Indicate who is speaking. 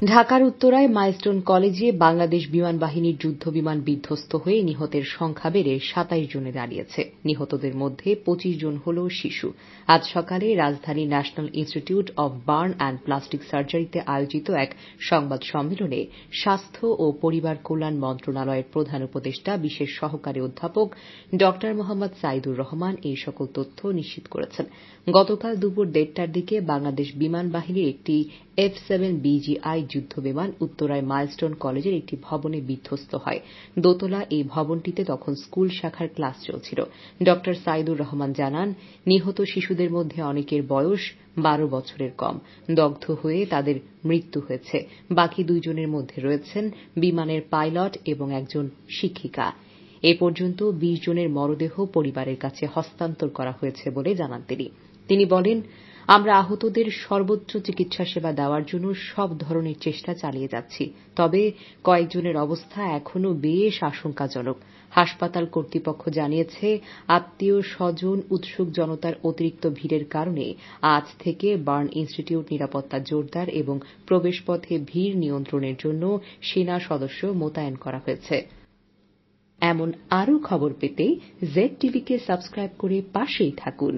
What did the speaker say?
Speaker 1: ঢাকার উত্তরায় মাইলস্টোন কলেজে বাংলাদেশ বিমান বাহিনীর যুদ্ধবিমান বিধ্বস্ত হয়ে নিহতের সংখ্যা বেড়ে ২৭ জনে দাঁড়িয়েছে। নিহতদের মধ্যে ২৫ জন হল শিশু। আজ সকালে রাজধানীর national institute of burn and plastic সার্জারিতে আয়োজিত এক সংবাদ সম্মেলনে স্বাস্থ্য ও পরিবার কল্যাণ মন্ত্রণালয়ের প্রধান উপদেষ্টা বিশেষ সহকারী অধ্যাপক ড মোহাম্মদ সাইদুর রহমান এই সকল তথ্য নিশ্চিত করেছেন। গতকাল দুপুর ১:৩০টার দিকে বাংলাদেশ বিমান বাহিনীর একটি F-7BGI যুদ্ধবিমান উত্তরায় মাইলস্টোন কলেজের একটি ভবনে বিধ্বস্ত হয়। দোতলা এই ভবনটিতে তখন স্কুল শাখার ক্লাস চলছিল। ড সাইদুর রহমান জানান, নিহত শিশুদের মধ্যে অনেকের বয়স ১২ বছরের কম। দগ্ধ হয়ে তাদের মৃত্যু হয়েছে। বাকি ২ জনের মধ্যে রয়েছেন বিমানের পাইলট এবং একজন শিক্ষিকা। এ পর্যন্ত ২০ জনের মরদেহ পরিবারের কাছে হস্তান্তর করা হয়েছে বলে জানান তিনি বলেন, আমরা আহতদের সর্বোচ্চ চিকিৎসা সেবা দেওয়ার জন্য সব ধরনের চেষ্টা চালিয়ে যাচ্ছি। তবে কয়েকজনের অবস্থা এখনও বেশ আশঙ্কাজনক। হাসপাতাল কর্তৃপক্ষ জানিয়েছে, আত্মীয় স্বজন উৎসুক জনতার অতিরিক্ত ভিড়ের কারণে আজ থেকে বার্ন ইনস্টিটিউট নিরাপত্তা জোরদার এবং প্রবেশপথে ভিড় নিয়ন্ত্রণের জন্য সেনা সদস্য মোতায়েন করা হয়েছে। এমন আরও খবর পেতে ZTV কে সাবস্ক্রাইব করে পাশেই থাকুন।